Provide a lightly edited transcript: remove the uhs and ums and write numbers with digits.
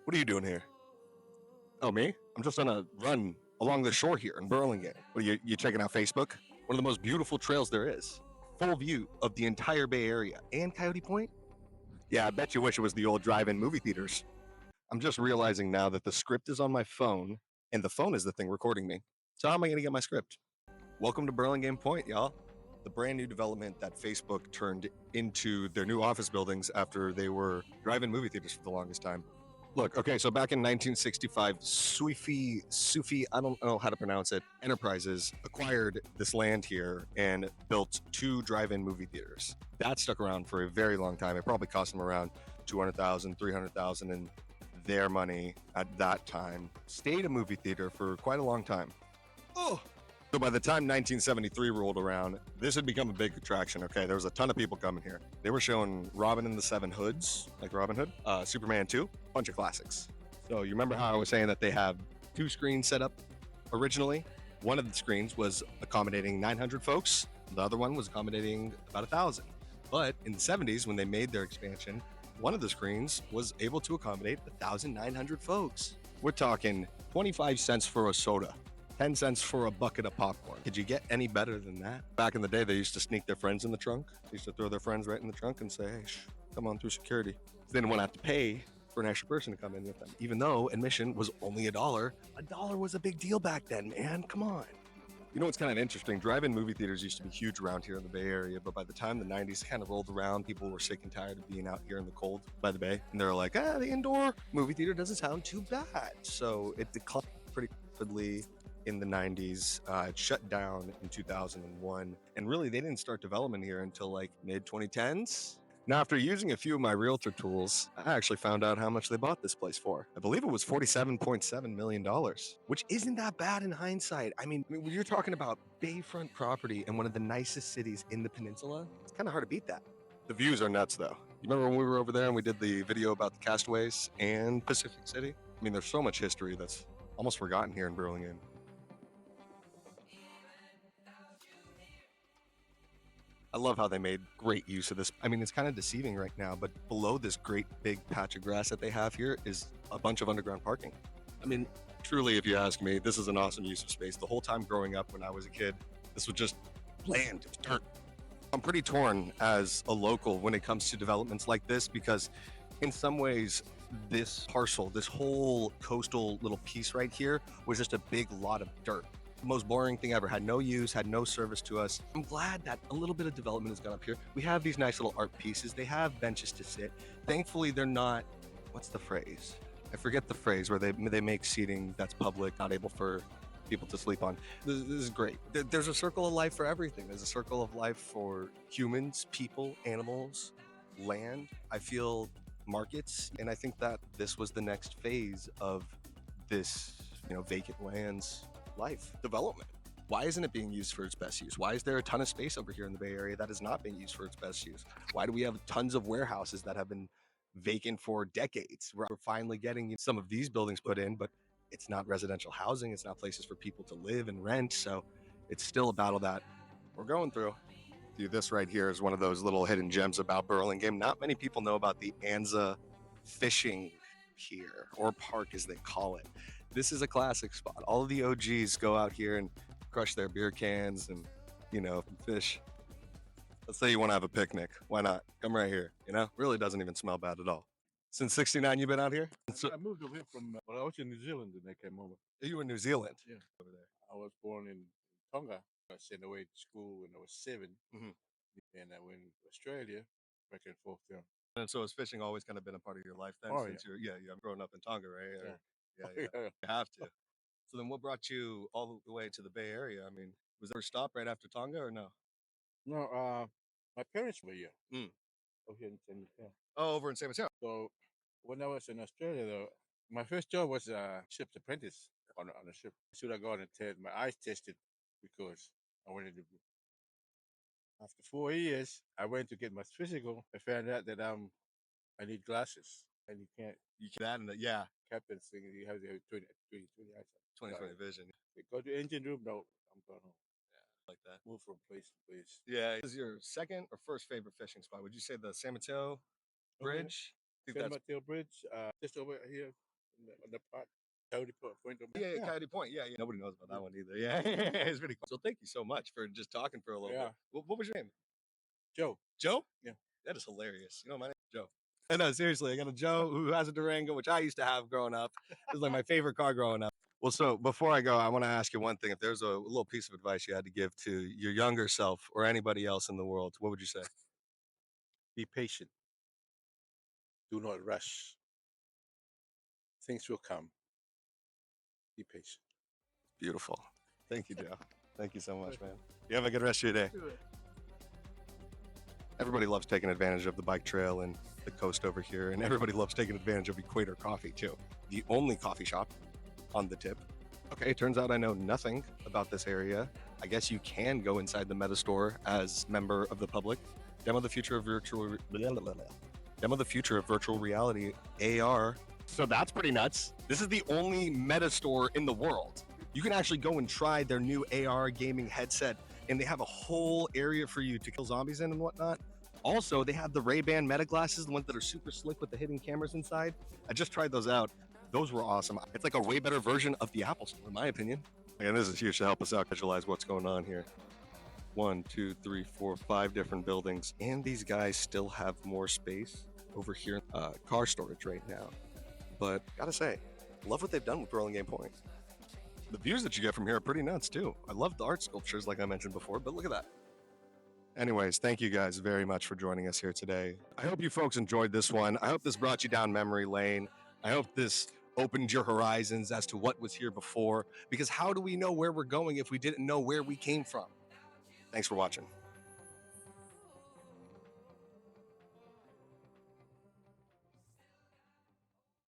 What are you doing here? Oh, me? I'm just on a run along the shore here in Burlingame. What are you checking out Facebook? One of the most beautiful trails there is. Full view of the entire Bay Area and Coyote Point. Yeah, I bet you wish it was the old drive-in movie theaters. I'm just realizing now that the script is on my phone and the phone is the thing recording me. So how am I going to get my script? Welcome to Burlingame Point, y'all. The brand new development that Facebook turned into their new office buildings after they were drive-in movie theaters for the longest time. Look, okay, so back in 1965, Sufi, I don't know how to pronounce it, Enterprises acquired this land here and built two drive-in movie theaters. That stuck around for a very long time. It probably cost them around 200,000, 300,000 in their money at that time. Stayed a movie theater for quite a long time. Oh, so by the time 1973 rolled around, this had become a big attraction. Okay, there was a ton of people coming here. They were showing Robin and the Seven Hoods, like Robin Hood, Superman 2, bunch of classics. So you remember how I was saying that they have two screens set up originally? One of the screens was accommodating 900 folks. The other one was accommodating about 1,000. But in the 70s, when they made their expansion, one of the screens was able to accommodate 1,900 folks. We're talking 25 cents for a soda. 10 cents for a bucket of popcorn. Could you get any better than that? Back in the day, they used to sneak their friends in the trunk. They used to throw their friends right in the trunk and say, hey, come on through security. They didn't want to have to pay for an extra person to come in with them. Even though admission was only $1. $1 was a big deal back then, man. Come on. You know what's kind of interesting? Drive-in movie theaters used to be huge around here in the Bay Area, but by the time the 90s kind of rolled around, people were sick and tired of being out here in the cold by the bay. And they're like, the indoor movie theater doesn't sound too bad. So it declined pretty rapidly in the 90s. It shut down in 2001. And really, they didn't start development here until like mid-2010s. Now, after using a few of my realtor tools, I actually found out how much they bought this place for. I believe it was $47.7 million, which isn't that bad in hindsight. I mean, when you're talking about bayfront property in one of the nicest cities in the peninsula, it's kind of hard to beat that. The views are nuts, though. You remember when we were over there and we did the video about the Castaways and Pacific City? I mean, there's so much history that's almost forgotten here in Burlingame. I love how they made great use of this. I mean, it's kind of deceiving right now, but below this great big patch of grass that they have here is a bunch of underground parking. I mean, truly, if you ask me, this is an awesome use of space. The whole time growing up when I was a kid, this was just land, it was dirt. I'm pretty torn as a local when it comes to developments like this because in some ways, this parcel, this whole coastal little piece right here was just a big lot of dirt. Most boring thing ever, had no use, had no service to us. I'm glad that a little bit of development has gone up here. We have these nice little art pieces. They have benches to sit. Thankfully, they're not, what's the phrase? I forget the phrase where they make seating that's public, not able for people to sleep on. This is great. There's a circle of life for everything. There's a circle of life for humans, people, animals, land. I feel markets, and I think that this was the next phase of this, vacant lands life development. Why isn't it being used for its best use? Why is there a ton of space over here in the Bay Area that is not being used for its best use? Why do we have tons of warehouses that have been vacant for decades? We're finally getting some of these buildings put in, but it's not residential housing. It's not places for people to live and rent. So it's still a battle that we're going through. This right here is one of those little hidden gems about Burlingame. Not many people know about the Anza Fishing Pier, or Park as they call it. This is a classic spot. All of the OGs go out here and crush their beer cans and, fish. Let's say you want to have a picnic. Why not? Come right here. Really doesn't even smell bad at all. Since '69, you've been out here? So, I moved over here I was in New Zealand when I came over. You were in New Zealand? Yeah. Over there. I was born in Tonga. I sent away to school when I was 7. Mm-hmm. And I went to Australia, back and forth there. And so has fishing always kind of been a part of your life then? Since you're growing up in Tonga, right? Yeah. You have to. So then what brought you all the way to the Bay Area? I mean, was there a stop right after Tonga or no? No, my parents were here. Over here in San Mateo. Oh, over in San Mateo. So when I was in Australia, though, my first job was a ship's apprentice on a ship. Should I go on and my eyes tested because I wanted to. After 4 years, I went to get my physical. I found out that I need glasses, and you can't. You can Captain thing. You have the 20 eyesight, 20/20 vision. Go to engine room. No, I'm going home. Yeah, like that. Move from place to place. Yeah. This is your second or first favorite fishing spot? Would you say the San Mateo Bridge? San Mateo Bridge, just over here. on the part. Coyote Point. Yeah, Coyote Point. Yeah, nobody knows about that one either. Yeah, it's pretty cool. So thank you so much for just talking for a little bit. What was your name? Joe. Joe? Yeah. That is hilarious. You know, my name is Joe. I know, seriously. I got a Joe who has a Durango, which I used to have growing up. It was like my favorite car growing up. Well, so before I go, I want to ask you one thing. If there's a little piece of advice you had to give to your younger self or anybody else in the world, what would you say? Be patient. Do not rush. Things will come. Be patient. Beautiful. Thank you, Joe. Thank you so much, man. You have a good rest of your day. Everybody loves taking advantage of the bike trail and the coast over here, and everybody loves taking advantage of Equator Coffee, too. The only coffee shop on the tip. Okay, it turns out I know nothing about this area. I guess you can go inside the Meta store as member of the public. Demo the future of virtual reality AR. So that's pretty nuts. This is the only Meta store in the world. You can actually go and try their new AR gaming headset, and they have a whole area for you to kill zombies in and whatnot. Also, they have the Ray-Ban Meta glasses, the ones that are super slick with the hidden cameras inside. I just tried those out. Those were awesome. It's like a way better version of the Apple Store, in my opinion. And this is huge to help us out visualize what's going on here. 1, 2, 3, 4, 5 different buildings. And these guys still have more space over here. Car storage right now. But gotta say, love what they've done with Burlingame Point. The views that you get from here are pretty nuts too. I love the art sculptures like I mentioned before, but look at that. Anyways, thank you guys very much for joining us here today. I hope you folks enjoyed this one. I hope this brought you down memory lane. I hope this opened your horizons as to what was here before, because how do we know where we're going if we didn't know where we came from? Thanks for watching.